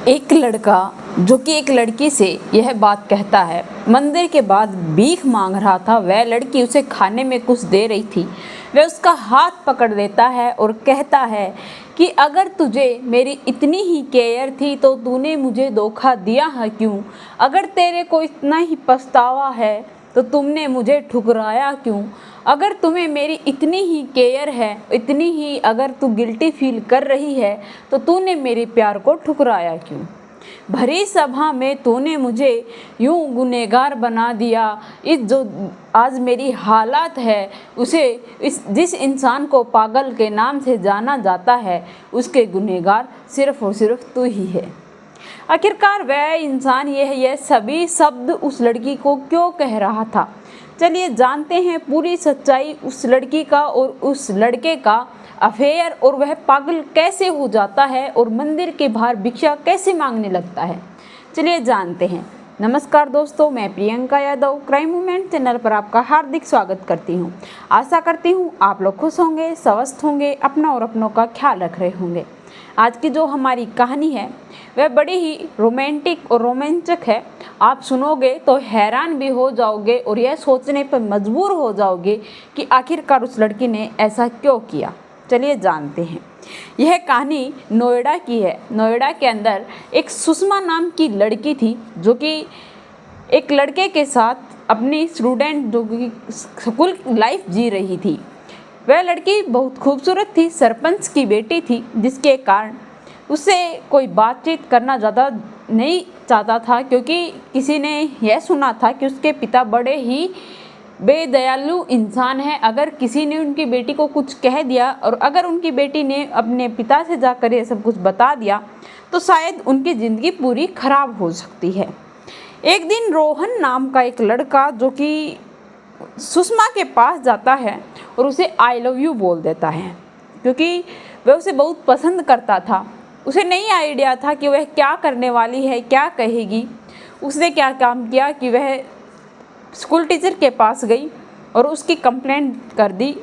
एक लड़का जो कि एक लड़की से यह बात कहता है, मंदिर के बाद भीख मांग रहा था। वह लड़की उसे खाने में कुछ दे रही थी। वह उसका हाथ पकड़ लेता है और कहता है कि अगर तुझे मेरी इतनी ही केयर थी तो तूने मुझे धोखा दिया है क्यों? अगर तेरे को इतना ही पछतावा है तो तुमने मुझे ठुकराया क्यों? अगर तुम्हें मेरी इतनी ही केयर है, इतनी ही अगर तू गिल्टी फील कर रही है तो तूने मेरे प्यार को ठुकराया क्यों? भरी सभा में तूने मुझे यूं गुनहगार बना दिया। इस जो आज मेरी हालत है उसे जिस इंसान को पागल के नाम से जाना जाता है उसके गुनहगार सिर्फ और सिर्फ तू ही है। आखिरकार वह इंसान यह सभी शब्द उस लड़की को क्यों कह रहा था? चलिए जानते हैं पूरी सच्चाई उस लड़की का और उस लड़के का अफेयर, और वह पागल कैसे हो जाता है और मंदिर के बाहर भिक्षा कैसे मांगने लगता है। चलिए जानते हैं। नमस्कार दोस्तों, मैं Priyanka Yadav crime movement channel पर आपका हार्दिक स्वागत करती हूं। आशा करती हूं आप लोग खुश होंगे, स्वस्थ होंगे, अपना और अपनों का ख्याल रख रहे होंगे। आज की जो हमारी कहानी है वह बड़ी ही रोमांटिक और रोमांचक है। आप सुनोगे तो हैरान भी हो जाओगे और यह सोचने पर मजबूर हो जाओगे कि आखिरकार उस लड़की ने ऐसा क्यों किया। चलिए जानते हैं। यह कहानी नोएडा की है। नोएडा के अंदर एक सुषमा नाम की लड़की थी जो कि एक लड़के के साथ अपनी स्टूडेंट जो कि स्कूल लाइफ जी रही थी। वह लड़की बहुत खूबसूरत थी, सरपंच की बेटी थी, जिसके कारण उससे कोई बातचीत करना ज़्यादा नहीं चाहता था, क्योंकि किसी ने यह सुना था कि उसके पिता बड़े ही बेदयालु इंसान है। अगर किसी ने उनकी बेटी को कुछ कह दिया और अगर उनकी बेटी ने अपने पिता से जाकर ये सब कुछ बता दिया तो शायद उनकी ज़िंदगी पूरी खराब हो सकती है। एक दिन रोहन नाम का एक लड़का जो कि सुषमा के पास जाता है और उसे आई लव यू बोल देता है, क्योंकि वह उसे बहुत पसंद करता था। उसे नहीं आइडिया था कि वह क्या करने वाली है, क्या कहेगी। उसने क्या काम किया कि वह स्कूल टीचर के पास गई और उसकी कंप्लेंट कर दी।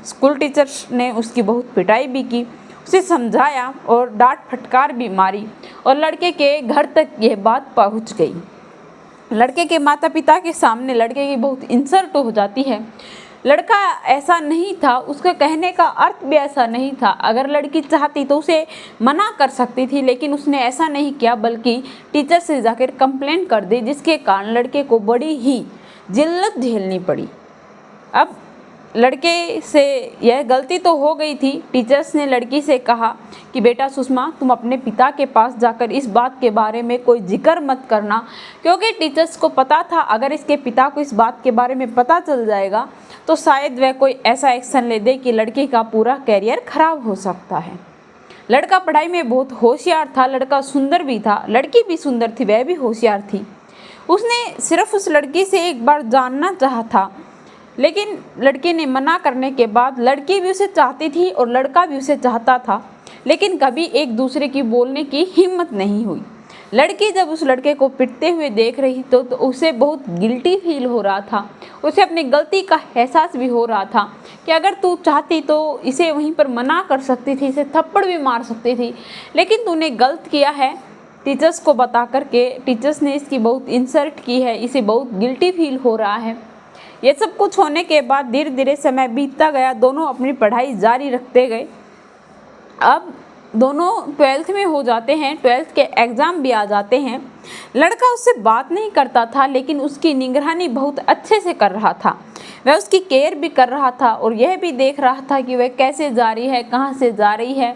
स्कूल टीचर ने उसकी बहुत पिटाई भी की, उसे समझाया और डांट फटकार भी मारी और लड़के के घर तक यह बात पहुंच गई। लड़के के माता पिता के सामने लड़के की बहुत इंसल्ट हो जाती है। लड़का ऐसा नहीं था, उसका कहने का अर्थ भी ऐसा नहीं था। अगर लड़की चाहती तो उसे मना कर सकती थी, लेकिन उसने ऐसा नहीं किया, बल्कि टीचर से जाकर कंप्लेंट कर दी, जिसके कारण लड़के को बड़ी ही जिल्लत झेलनी पड़ी। अब लड़के से यह गलती तो हो गई थी। टीचर्स ने लड़की से कहा कि बेटा सुषमा, तुम अपने पिता के पास जाकर इस बात के बारे में कोई जिक्र मत करना, क्योंकि टीचर्स को पता था अगर इसके पिता को इस बात के बारे में पता चल जाएगा तो शायद वह कोई ऐसा एक्शन ले दे कि लड़की का पूरा कैरियर खराब हो सकता है। लड़का पढ़ाई में बहुत होशियार था, लड़का सुंदर भी था, लड़की भी सुंदर थी, वह भी होशियार थी। उसने सिर्फ उस लड़की से एक बार जानना चाहा था, लेकिन लड़के ने मना करने के बाद लड़की भी उसे चाहती थी और लड़का भी उसे चाहता था, लेकिन कभी एक दूसरे की बोलने की हिम्मत नहीं हुई। लड़की जब उस लड़के को पिटते हुए देख रही तो उसे बहुत गिल्टी फील हो रहा था। उसे अपनी गलती का एहसास भी हो रहा था कि अगर तू चाहती तो इसे वहीं पर मना कर सकती थी, इसे थप्पड़ भी मार सकती थी, लेकिन तूने गलत किया है। टीचर्स को बता करके टीचर्स ने इसकी बहुत इंसल्ट की है, इसे बहुत गिल्टी फील हो रहा है। ये सब कुछ होने के बाद धीरे धीरे समय बीतता गया। दोनों अपनी पढ़ाई जारी रखते गए। अब दोनों 12th में हो जाते हैं, 12th के एग्ज़ाम भी आ जाते हैं। लड़का उससे बात नहीं करता था, लेकिन उसकी निगरानी बहुत अच्छे से कर रहा था। वह उसकी केयर भी कर रहा था और यह भी देख रहा था कि वह कैसे जा रही है, कहाँ से जा रही है।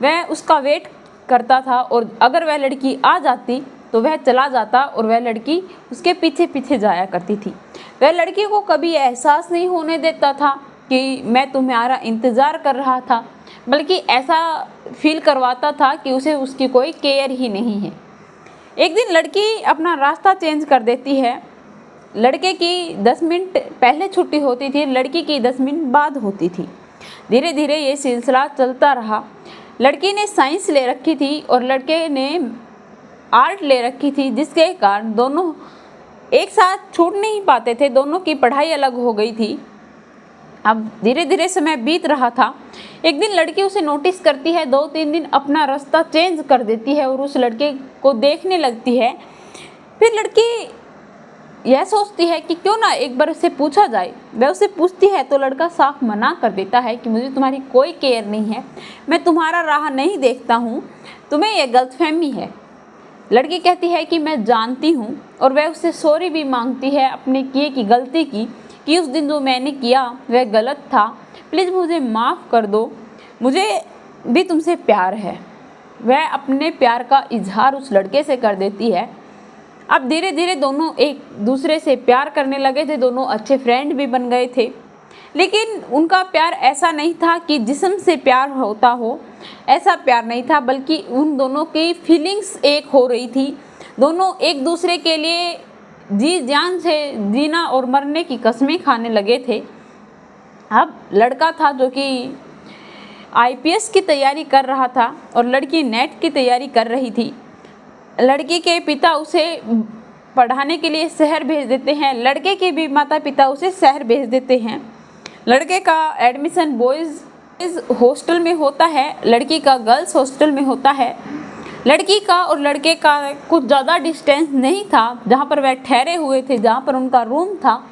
वह उसका वेट करता था और अगर वह लड़की आ जाती तो वह चला जाता और वह लड़की उसके पीछे पीछे जाया करती थी। वह लड़की को कभी एहसास नहीं होने देता था कि मैं तुम्हारा इंतज़ार कर रहा था, बल्कि ऐसा फील करवाता था कि उसे उसकी कोई केयर ही नहीं है। एक दिन लड़की अपना रास्ता चेंज कर देती है। लड़के की 10 मिनट पहले छुट्टी होती थी, लड़की की 10 मिनट बाद होती थी। धीरे धीरे ये सिलसिला चलता रहा। लड़की ने साइंस ले रखी थी और लड़के ने आर्ट ले रखी थी, जिसके कारण दोनों एक साथ छूट नहीं पाते थे। दोनों की पढ़ाई अलग हो गई थी। अब धीरे धीरे समय बीत रहा था। एक दिन लड़की उसे नोटिस करती है, 2-3 दिन अपना रास्ता चेंज कर देती है और उस लड़के को देखने लगती है। फिर लड़की यह सोचती है कि क्यों ना एक बार उससे पूछा जाए। वह उसे पूछती है तो लड़का साफ मना कर देता है कि मुझे तुम्हारी कोई केयर नहीं है, मैं तुम्हारा राह नहीं देखता हूँ, तुम्हें यह गलतफहमी है। लड़की कहती है कि मैं जानती हूँ, और वह उससे सॉरी भी मांगती है अपने किए की गलती की, कि उस दिन जो मैंने किया वह गलत था, प्लीज़ मुझे माफ़ कर दो, मुझे भी तुमसे प्यार है। वह अपने प्यार का इजहार उस लड़के से कर देती है। अब धीरे धीरे दोनों एक दूसरे से प्यार करने लगे थे, दोनों अच्छे फ्रेंड भी बन गए थे। लेकिन उनका प्यार ऐसा नहीं था कि जिस्म से प्यार होता हो, ऐसा प्यार नहीं था, बल्कि उन दोनों की फीलिंग्स एक हो रही थी। दोनों एक दूसरे के लिए जी जान से जीना और मरने की कस्में खाने लगे थे। अब लड़का था जो कि आईपीएस की तैयारी कर रहा था और लड़की नेट की तैयारी कर रही थी। लड़की के पिता उसे पढ़ाने के लिए शहर भेज देते हैं, लड़के के भी माता पिता उसे शहर भेज देते हैं। लड़के का एडमिशन बॉयज़ हॉस्टल में होता है, लड़की का गर्ल्स हॉस्टल में होता है। लड़की का और लड़के का कुछ ज़्यादा डिस्टेंस नहीं था जहाँ पर वह ठहरे हुए थे, जहाँ पर उनका रूम था,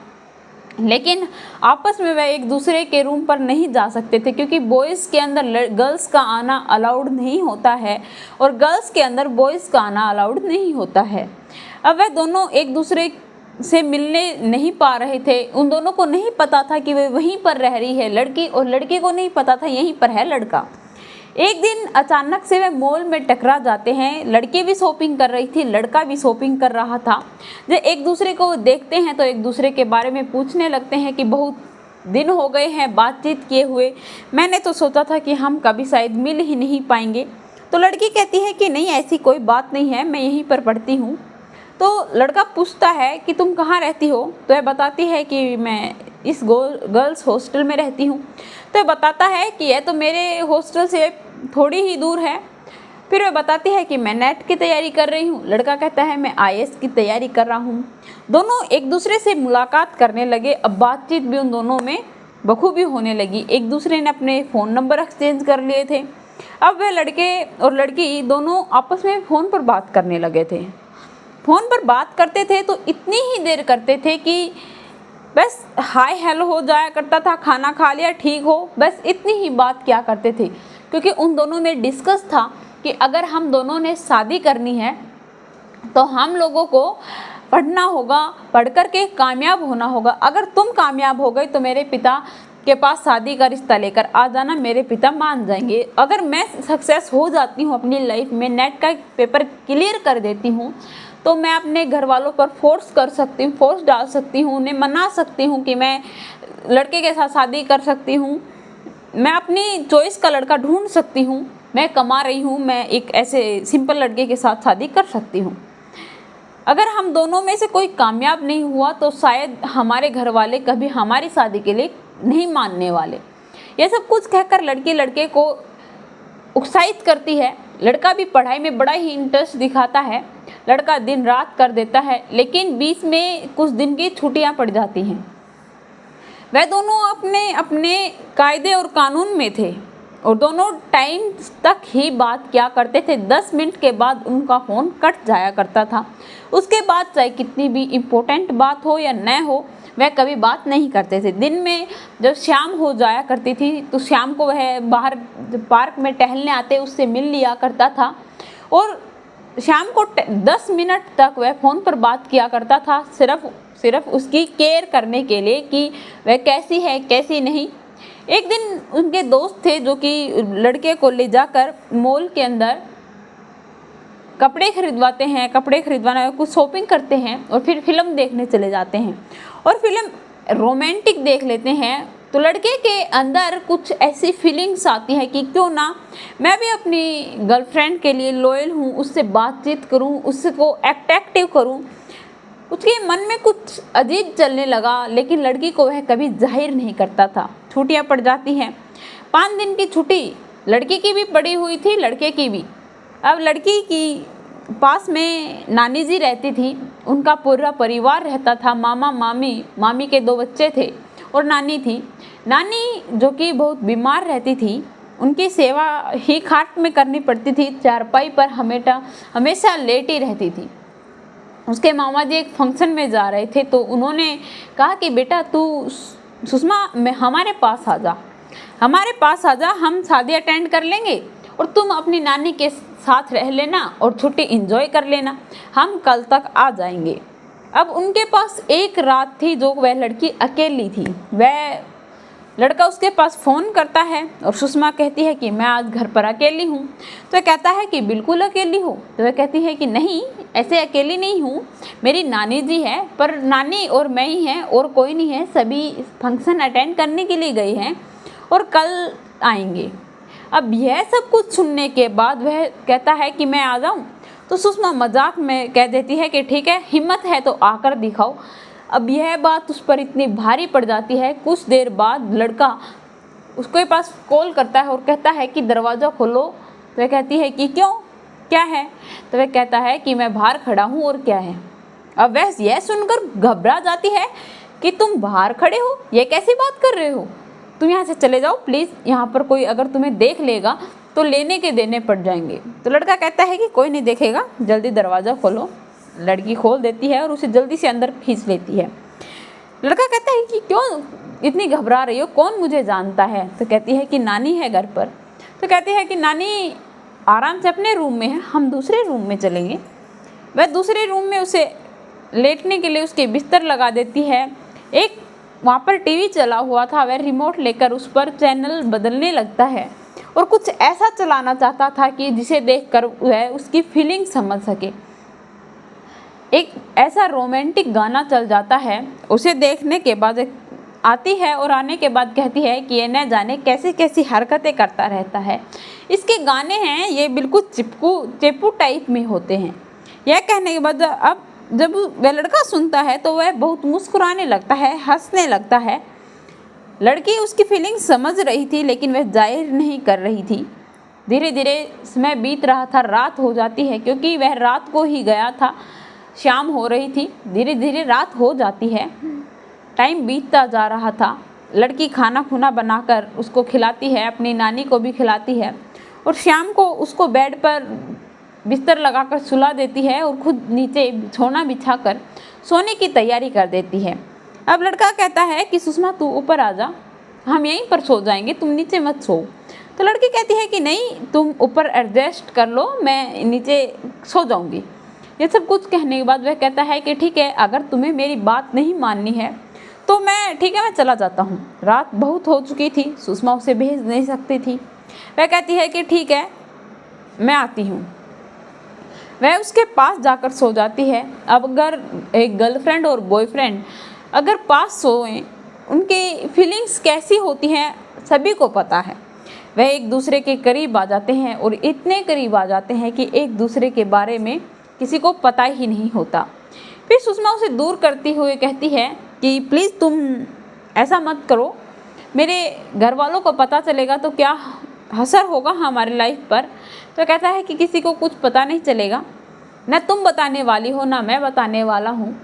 लेकिन आपस में वह एक दूसरे के रूम पर नहीं जा सकते थे, क्योंकि बॉयज़ के अंदर गर्ल्स का आना अलाउड नहीं होता है और गर्ल्स के अंदर बॉयज़ का आना अलाउड नहीं होता है। अब वह दोनों एक दूसरे से मिलने नहीं पा रहे थे। उन दोनों को नहीं पता था कि वे वहीं पर रह रही है लड़की, और लड़के को नहीं पता था यहीं पर है लड़का। एक दिन अचानक से वे मॉल में टकरा जाते हैं। लड़की भी शॉपिंग कर रही थी, लड़का भी शॉपिंग कर रहा था। जब एक दूसरे को देखते हैं तो एक दूसरे के बारे में पूछने लगते हैं कि बहुत दिन हो गए हैं बातचीत किए हुए, मैंने तो सोचा था कि हम कभी शायद मिल ही नहीं पाएंगे। तो लड़की कहती है कि नहीं, ऐसी कोई बात नहीं है, मैं यहीं पर पढ़ती हूँ। तो लड़का पूछता है कि तुम कहाँ रहती हो, तो वह बताती है कि मैं इस गर्ल्स हॉस्टल में रहती हूँ। तो वह बताता है कि यह तो मेरे हॉस्टल से थोड़ी ही दूर है। फिर वह बताती है कि मैं नेट की तैयारी कर रही हूँ। लड़का कहता है मैं आईएएस की तैयारी कर रहा हूँ। दोनों एक दूसरे से मुलाकात करने लगे। अब बातचीत भी उन दोनों में बखूबी होने लगी। एक दूसरे ने अपने फ़ोन नंबर एक्सचेंज कर लिए थे। अब वह लड़के और लड़की दोनों आपस में फ़ोन पर बात करने लगे थे। फ़ोन पर बात करते थे तो इतनी ही देर करते थे कि बस हाय हेलो हो जाया करता था, खाना खा लिया ठीक हो, बस इतनी ही बात किया करते थे। क्योंकि उन दोनों में डिस्कस था कि अगर हम दोनों ने शादी करनी है तो हम लोगों को पढ़ना होगा, पढ़ कर के कामयाब होना होगा। अगर तुम कामयाब हो गए तो मेरे पिता के पास शादी का रिश्ता लेकर आ जाना, मेरे पिता मान जाएंगे। अगर मैं सक्सेस हो जाती हूँ अपनी लाइफ में, नेट का पेपर क्लियर कर देती हूँ, तो मैं अपने घर वालों पर फोर्स कर सकती हूँ, फोर्स डाल सकती हूँ, उन्हें मना सकती हूँ कि मैं लड़के के साथ शादी कर सकती हूँ, मैं अपनी चॉइस का लड़का ढूंढ सकती हूँ, मैं कमा रही हूँ, मैं एक ऐसे सिंपल लड़के के साथ शादी कर सकती हूँ। अगर हम दोनों में से कोई कामयाब नहीं हुआ तो शायद हमारे घर वाले कभी हमारी शादी के लिए नहीं मानने वाले। यह सब कुछ कहकर लड़की लड़के को उत्साहित करती है। लड़का भी पढ़ाई में बड़ा ही इंटरेस्ट दिखाता है। लड़का दिन रात कर देता है, लेकिन बीच में कुछ दिन की छुट्टियां पड़ जाती हैं। वह दोनों अपने अपने कायदे और कानून में थे और दोनों टाइम तक ही बात किया करते थे। 10 मिनट के बाद उनका फ़ोन कट जाया करता था। उसके बाद चाहे कितनी भी इम्पोर्टेंट बात हो या न हो, वह कभी बात नहीं करते थे। दिन में जब शाम हो जाया करती थी तो शाम को वह बाहर पार्क में टहलने आते उससे मिल लिया करता था और शाम को 10 मिनट तक वह फ़ोन पर बात किया करता था, सिर्फ उसकी केयर करने के लिए कि वह कैसी है कैसी नहीं। एक दिन उनके दोस्त थे जो कि लड़के को ले जाकर मॉल के अंदर कपड़े खरीदवाते हैं, कपड़े खरीदवाना कुछ शॉपिंग करते हैं और फिर फिल्म देखने चले जाते हैं और फिल्म रोमांटिक देख लेते हैं। तो लड़के के अंदर कुछ ऐसी फीलिंग्स आती है कि क्यों ना मैं भी अपनी गर्लफ्रेंड के लिए लॉयल हूँ, उससे बातचीत करूँ, उसको अट्रैक्टिव करूँ। उसके मन में कुछ अजीब चलने लगा, लेकिन लड़की को वह कभी जाहिर नहीं करता था। छुट्टियाँ पड़ जाती हैं, 5 दिन की छुट्टी लड़की की भी पड़ी हुई थी, लड़के की भी। अब लड़की की पास में नानी जी रहती थी, उनका पूरा परिवार रहता था, मामा मामी, मामी के 2 बच्चे थे और नानी थी। नानी जो कि बहुत बीमार रहती थी, उनकी सेवा ही खाट में करनी पड़ती थी, चारपाई पर हमेशा लेटी रहती थी। उसके मामा जी एक फंक्शन में जा रहे थे तो उन्होंने कहा कि बेटा तू सुषमा हमारे पास आ जा, हम शादी अटेंड कर लेंगे और तुम अपनी नानी के साथ रह लेना और छुट्टी एंजॉय कर लेना, हम कल तक आ जाएंगे। अब उनके पास एक रात थी जो वह लड़की अकेली थी। वह लड़का उसके पास फ़ोन करता है और सुषमा कहती है कि मैं आज घर पर अकेली हूँ। तो वह कहता है कि बिल्कुल अकेली हो। तो वह कहती है कि नहीं, ऐसे अकेली नहीं हूँ, मेरी नानी जी है, पर नानी और मैं ही हैं और कोई नहीं है, सभी फंक्शन अटेंड करने के लिए गए हैं और कल आएंगे। अब यह सब कुछ सुनने के बाद वह कहता है कि मैं आ जाऊँ। तो सुषमा मजाक में कह देती है कि ठीक है, हिम्मत है तो आकर दिखाओ। अब यह बात उस पर इतनी भारी पड़ जाती है। कुछ देर बाद लड़का उसके पास कॉल करता है और कहता है कि दरवाज़ा खोलो। तो वह कहती है कि क्यों, क्या है? तो वह कहता है कि मैं बाहर खड़ा हूँ और क्या है। अब वह यह सुनकर घबरा जाती है कि तुम बाहर खड़े हो, यह कैसी बात कर रहे हो, तुम यहाँ से चले जाओ प्लीज़, यहाँ पर कोई अगर तुम्हें देख लेगा तो लेने के देने पड़ जाएंगे। तो लड़का कहता है कि कोई नहीं देखेगा, जल्दी दरवाज़ा खोलो। लड़की खोल देती है और उसे जल्दी से अंदर खींच लेती है। लड़का कहता है कि क्यों इतनी घबरा रही हो, कौन मुझे जानता है? तो कहती है कि नानी है घर पर। तो कहती है कि नानी आराम से अपने रूम में है, हम दूसरे रूम में चलेंगे। वह दूसरे रूम में उसे लेटने के लिए उसके बिस्तर लगा देती है। एक वहाँ पर टीवी चला हुआ था, वह रिमोट लेकर उस पर चैनल बदलने लगता है और कुछ ऐसा चलाना चाहता था कि जिसे देखकर वह उसकी फीलिंग समझ सके। एक ऐसा रोमांटिक गाना चल जाता है। उसे देखने के बाद आती है और आने के बाद कहती है कि ये न जाने कैसी कैसी हरकतें करता रहता है। इसके गाने हैं ये बिल्कुल चेपू टाइप में होते हैं। यह कहने के बाद अब जब वह लड़का सुनता है तो वह बहुत मुस्कुराने लगता है, हंसने लगता है। लड़की उसकी फीलिंग समझ रही थी लेकिन वह जाहिर नहीं कर रही थी। धीरे धीरे समय बीत रहा था, रात हो जाती है क्योंकि वह रात को ही गया था, शाम हो रही थी। धीरे धीरे रात हो जाती है, टाइम बीतता जा रहा था। लड़की खाना खुना बनाकर उसको खिलाती है, अपनी नानी को भी खिलाती है और शाम को उसको बेड पर बिस्तर लगाकर सुला देती है और खुद नीचे बिछौना बिछाकर सोने की तैयारी कर देती है। अब लड़का कहता है कि सुषमा तू ऊपर आ जा, हम यहीं पर सो जाएंगे, तुम नीचे मत सो। तो लड़की कहती है कि नहीं, तुम ऊपर एडजस्ट कर लो, मैं नीचे सो जाऊंगी। ये सब कुछ कहने के बाद वह कहता है कि ठीक है, अगर तुम्हें मेरी बात नहीं माननी है तो मैं चला जाता हूँ। रात बहुत हो चुकी थी, सुषमा उसे भेज नहीं सकती थी। वह कहती है कि ठीक है, मैं आती हूँ। वह उसके पास जाकर सो जाती है। अब अगर एक गर्लफ्रेंड और बॉयफ्रेंड अगर पास सोएं, उनकी फीलिंग्स कैसी होती हैं सभी को पता है। वह एक दूसरे के करीब आ जाते हैं और इतने करीब आ जाते हैं कि एक दूसरे के बारे में किसी को पता ही नहीं होता। फिर सुषमा उसे दूर करती हुए कहती है कि प्लीज़ तुम ऐसा मत करो, मेरे घर वालों को पता चलेगा तो क्या असर होगा हमारी लाइफ पर। तो कहता है कि किसी को कुछ पता नहीं चलेगा, न तुम बताने वाली हो ना मैं बताने वाला हूँ।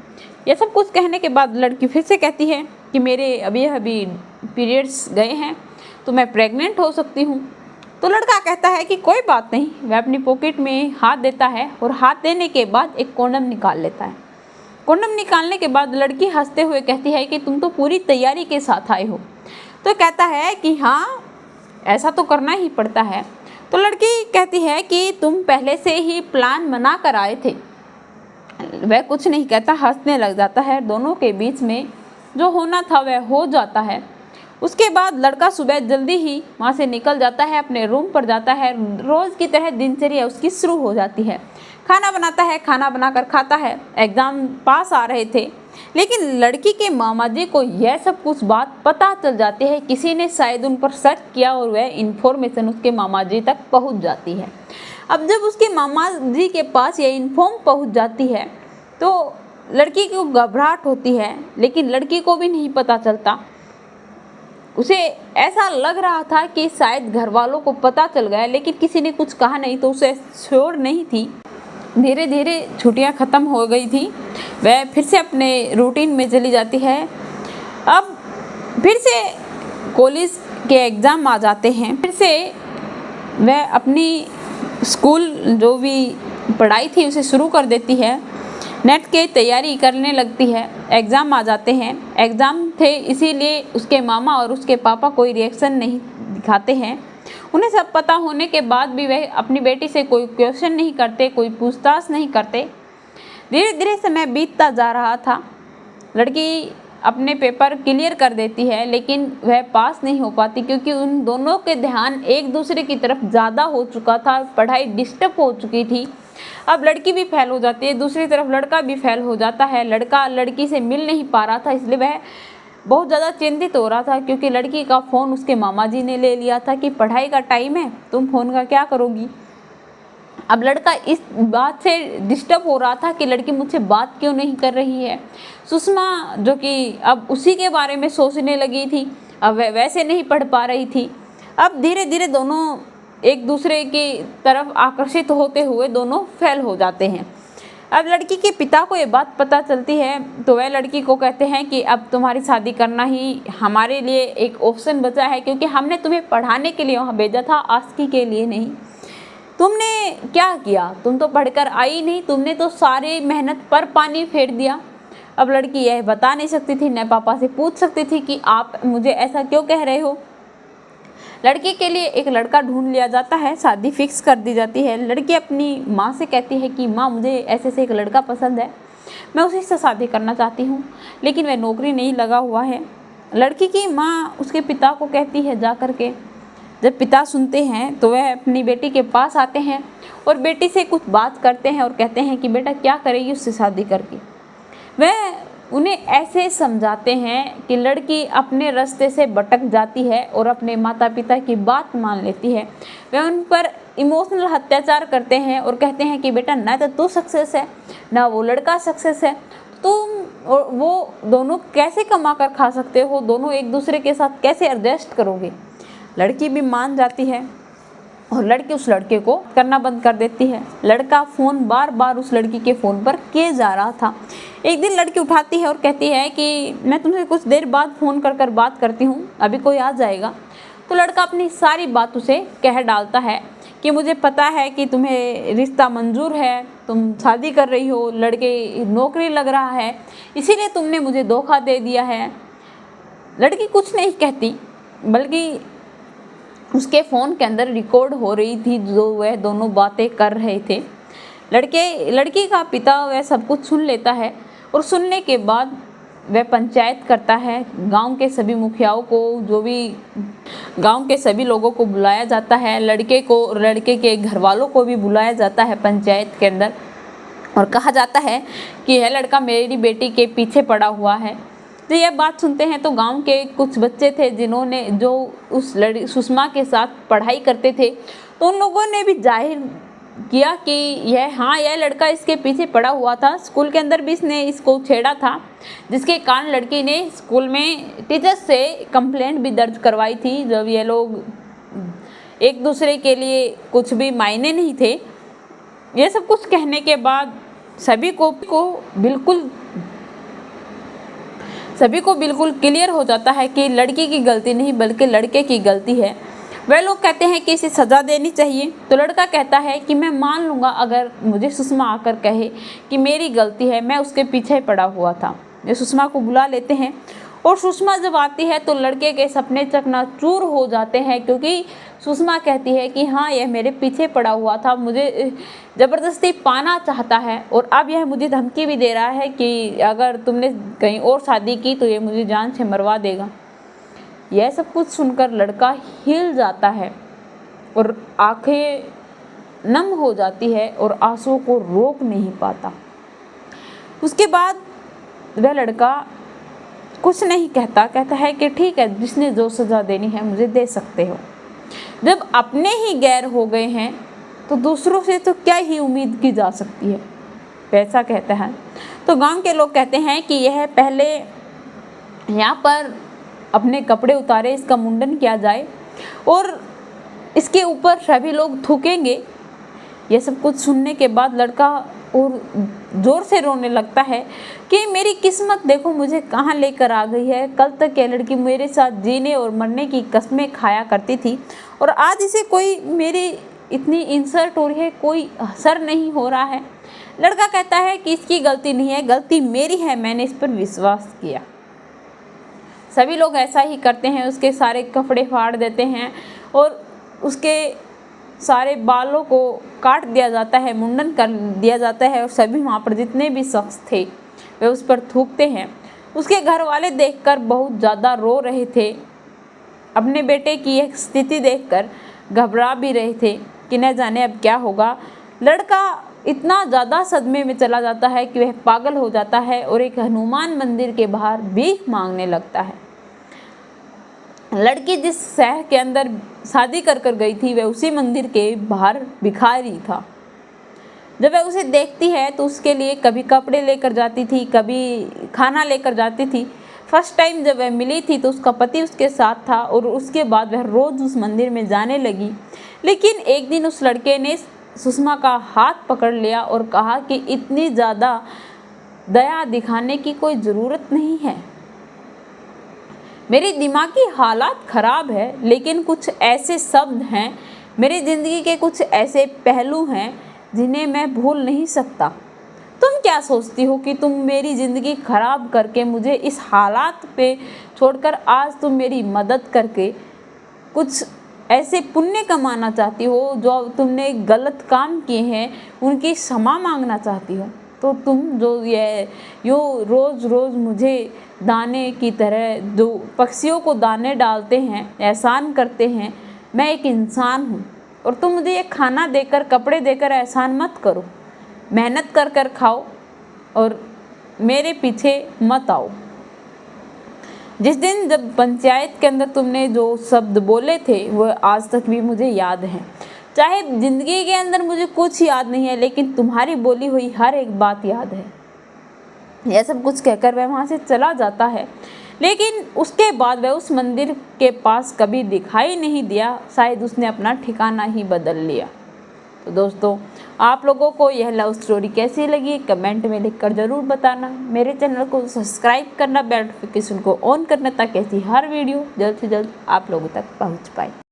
यह सब कुछ कहने के बाद लड़की फिर से कहती है कि मेरे अभी पीरियड्स गए हैं तो मैं प्रेग्नेंट हो सकती हूँ। तो लड़का कहता है कि कोई बात नहीं। वह अपनी पॉकेट में हाथ देता है और हाथ देने के बाद एक कॉन्डम निकाल लेता है। कॉन्डम निकालने के बाद लड़की हंसते हुए कहती है कि तुम तो पूरी तैयारी के साथ आए हो। तो कहता है कि हाँ, ऐसा तो करना ही पड़ता है। तो लड़की कहती है कि तुम पहले से ही प्लान बना कर आए थे। वह कुछ नहीं कहता, हंसने लग जाता है। दोनों के बीच में जो होना था वह हो जाता है। उसके बाद लड़का सुबह जल्दी ही वहाँ से निकल जाता है, अपने रूम पर जाता है। रोज़ की तरह दिनचर्या उसकी शुरू हो जाती है। खाना बनाता है, खाना बनाकर खाता है। एग्ज़ाम पास आ रहे थे लेकिन लड़की के मामा जी को यह सब कुछ बात पता चल जाती है। किसी ने शायद उन पर सर्च किया और वह इन्फॉर्मेशन उसके मामा जी तक पहुंच जाती है। अब जब उसके मामा जी के पास यह इन्फॉर्म पहुंच जाती है तो लड़की को घबराहट होती है, लेकिन लड़की को भी नहीं पता चलता। उसे ऐसा लग रहा था कि शायद घर वालों को पता चल गया, लेकिन किसी ने कुछ कहा नहीं तो उसे श्योर नहीं थी। धीरे धीरे छुट्टियां ख़त्म हो गई थी। वह फिर से अपने रूटीन में चली जाती है। अब फिर से कॉलेज के एग्ज़ाम आ जाते हैं। फिर से वह अपनी स्कूल जो भी पढ़ाई थी उसे शुरू कर देती है, नेट की तैयारी करने लगती है। एग्ज़ाम आ जाते हैं, एग्ज़ाम थे इसीलिए उसके मामा और उसके पापा कोई रिएक्शन नहीं दिखाते हैं। उन्हें सब पता होने के बाद भी वह अपनी बेटी से कोई क्वेश्चन नहीं करते, कोई पूछताछ नहीं करते। धीरे धीरे समय बीतता जा रहा था। लड़की अपने पेपर क्लियर कर देती है, लेकिन वह पास नहीं हो पाती क्योंकि उन दोनों के ध्यान एक दूसरे की तरफ ज़्यादा हो चुका था, पढ़ाई डिस्टर्ब हो चुकी थी। अब लड़की भी फेल हो जाती है, दूसरी तरफ लड़का भी फेल हो जाता है। लड़का लड़की से मिल नहीं पा रहा था, इसलिए वह बहुत ज़्यादा चिंतित हो रहा था क्योंकि लड़की का फ़ोन उसके मामा जी ने ले लिया था कि पढ़ाई का टाइम है, तुम फ़ोन का क्या करोगी। अब लड़का इस बात से डिस्टर्ब हो रहा था कि लड़की मुझसे बात क्यों नहीं कर रही है। सुषमा जो कि अब उसी के बारे में सोचने लगी थी, अब वह वैसे नहीं पढ़ पा रही थी। अब धीरे धीरे दोनों एक दूसरे की तरफ आकर्षित होते हुए दोनों फेल हो जाते हैं। अब लड़की के पिता को ये बात पता चलती है तो वह लड़की को कहते हैं कि अब तुम्हारी शादी करना ही हमारे लिए एक ऑप्शन बचा है, क्योंकि हमने तुम्हें पढ़ाने के लिए वहाँ भेजा था, आस्की के लिए नहीं। तुमने क्या किया, तुम तो पढ़कर आई नहीं, तुमने तो सारी मेहनत पर पानी फेर दिया। अब लड़की यह बता नहीं सकती थी, न पापा से पूछ सकती थी कि आप मुझे ऐसा क्यों कह रहे हो। लड़की के लिए एक लड़का ढूंढ लिया जाता है, शादी फिक्स कर दी जाती है। लड़की अपनी माँ से कहती है कि माँ मुझे ऐसे से एक लड़का पसंद है, मैं उसी से शादी करना चाहती हूँ, लेकिन वह नौकरी नहीं लगा हुआ है। लड़की की माँ उसके पिता को कहती है जा कर के। जब पिता सुनते हैं तो वह अपनी बेटी के पास आते हैं और बेटी से कुछ बात करते हैं और कहते हैं कि बेटा क्या करेगी उससे शादी करके। वह उन्हें ऐसे समझाते हैं कि लड़की अपने रास्ते से भटक जाती है और अपने माता पिता की बात मान लेती है। वह उन पर इमोशनल अत्याचार करते हैं और कहते हैं कि बेटा ना तो तू सक्सेस है ना वो लड़का सक्सेस है, तुम और वो दोनों कैसे कमा कर खा सकते हो, दोनों एक दूसरे के साथ कैसे एडजस्ट करोगे। लड़की भी मान जाती है और लड़की उस लड़के को करना बंद कर देती है। लड़का फ़ोन बार बार उस लड़की के फ़ोन पर किए जा रहा था। एक दिन लड़की उठाती है और कहती है कि मैं तुमसे कुछ देर बाद फ़ोन कर बात करती हूँ, अभी कोई आ जाएगा। तो लड़का अपनी सारी बात उसे कह डालता है कि मुझे पता है कि तुम्हें रिश्ता मंजूर है, तुम शादी कर रही हो, लड़के नौकरी लग रहा है, इसीलिए तुमने मुझे धोखा दे दिया है। लड़की कुछ नहीं कहती, बल्कि उसके फ़ोन के अंदर रिकॉर्ड हो रही थी जो वह दोनों बातें कर रहे थे। लड़की का पिता वह सब कुछ सुन लेता है और सुनने के बाद वह पंचायत करता है। गांव के सभी मुखियाओं को, जो भी गांव के सभी लोगों को बुलाया जाता है, लड़के के घर वालों को भी बुलाया जाता है पंचायत के अंदर और कहा जाता है कि यह लड़का मेरी बेटी के पीछे पड़ा हुआ है। तो यह बात सुनते हैं तो गांव के कुछ बच्चे थे जो उस सुषमा के साथ पढ़ाई करते थे, तो उन लोगों ने भी जाहिर किया कि यह लड़का इसके पीछे पड़ा हुआ था। स्कूल के अंदर भी इसने इसको छेड़ा था, जिसके कारण लड़की ने स्कूल में टीचर्स से कंप्लेंट भी दर्ज करवाई थी। जब ये लोग एक दूसरे के लिए कुछ भी मायने नहीं थे। ये सब कुछ कहने के बाद सभी को बिल्कुल क्लियर हो जाता है कि लड़की की गलती नहीं बल्कि लड़के की गलती है। वह लोग कहते हैं कि इसे सज़ा देनी चाहिए। तो लड़का कहता है कि मैं मान लूँगा अगर मुझे सुषमा आकर कहे कि मेरी गलती है, मैं उसके पीछे पड़ा हुआ था। ये सुषमा को बुला लेते हैं और सुषमा जब आती है तो लड़के के सपने चकनाचूर हो जाते हैं, क्योंकि सुषमा कहती है कि हाँ यह मेरे पीछे पड़ा हुआ था, मुझे ज़बरदस्ती पाना चाहता है और अब यह मुझे धमकी भी दे रहा है कि अगर तुमने कहीं और शादी की तो ये मुझे जान से मरवा देगा। यह सब कुछ सुनकर लड़का हिल जाता है और आंखें नम हो जाती है और आंसुओं को रोक नहीं पाता। उसके बाद वह लड़का कुछ नहीं कहता है कि ठीक है, जिसने जो सज़ा देनी है मुझे दे सकते हो। जब अपने ही गैर हो गए हैं तो दूसरों से तो क्या ही उम्मीद की जा सकती है, ऐसा कहता है। तो गांव के लोग कहते हैं कि यह पहले यहाँ पर अपने कपड़े उतारे, इसका मुंडन किया जाए और इसके ऊपर सभी लोग थूकेंगे। यह सब कुछ सुनने के बाद लड़का और ज़ोर से रोने लगता है कि मेरी किस्मत देखो मुझे कहाँ लेकर आ गई है। कल तक यह लड़की मेरे साथ जीने और मरने की कस्में खाया करती थी और आज इसे कोई मेरी इतनी इंसल्ट हो रही है, कोई असर नहीं हो रहा है। लड़का कहता है कि इसकी गलती नहीं है, गलती मेरी है, मैंने इस पर विश्वास किया। सभी लोग ऐसा ही करते हैं, उसके सारे कपड़े फाड़ देते हैं और उसके सारे बालों को काट दिया जाता है, मुंडन कर दिया जाता है और सभी वहाँ पर जितने भी शख्स थे वे उस पर थूकते हैं। उसके घर वाले देखकर बहुत ज़्यादा रो रहे थे, अपने बेटे की एक स्थिति देखकर घबरा भी रहे थे कि न जाने अब क्या होगा। लड़का इतना ज़्यादा सदमे में चला जाता है कि वह पागल हो जाता है और एक हनुमान मंदिर के बाहर भीख मांगने लगता है। लड़की जिस शहर के अंदर शादी कर गई थी वह उसी मंदिर के बाहर भिखारी था। जब वह उसे देखती है तो उसके लिए कभी कपड़े लेकर जाती थी, कभी खाना लेकर जाती थी। फर्स्ट टाइम जब वह मिली थी तो उसका पति उसके साथ था और उसके बाद वह रोज़ उस मंदिर में जाने लगी। लेकिन एक दिन उस लड़के ने सुषमा का हाथ पकड़ लिया और कहा कि इतनी ज़्यादा दया दिखाने की कोई ज़रूरत नहीं है। मेरी दिमागी हालात ख़राब है, लेकिन कुछ ऐसे शब्द हैं, मेरी ज़िंदगी के कुछ ऐसे पहलू हैं जिन्हें मैं भूल नहीं सकता। तुम क्या सोचती हो कि तुम मेरी ज़िंदगी ख़राब करके मुझे इस हालात पे छोड़कर आज तुम मेरी मदद करके कुछ ऐसे पुण्य कमाना चाहती हो, जो तुमने गलत काम किए हैं उनकी क्षमा मांगना चाहती हो। तो तुम जो ये रोज़ रोज़ मुझे दाने की तरह जो पक्षियों को दाने डालते हैं, एहसान करते हैं, मैं एक इंसान हूँ और तुम मुझे ये खाना देकर कपड़े देकर एहसान मत करो। मेहनत कर कर खाओ और मेरे पीछे मत आओ। जिस दिन जब पंचायत के अंदर तुमने जो शब्द बोले थे वो आज तक भी मुझे याद है। चाहे ज़िंदगी के अंदर मुझे कुछ याद नहीं है, लेकिन तुम्हारी बोली हुई हर एक बात याद है। यह सब कुछ कहकर वह वहाँ से चला जाता है, लेकिन उसके बाद वह उस मंदिर के पास कभी दिखाई नहीं दिया। शायद उसने अपना ठिकाना ही बदल लिया। तो दोस्तों, आप लोगों को यह लव स्टोरी कैसी लगी कमेंट में लिखकर ज़रूर बताना। मेरे चैनल को सब्सक्राइब करना, बेल नोटिफिकेशन को ऑन करना ताकि ऐसी हर वीडियो जल्द से जल्द आप लोगों तक पहुँच पाए।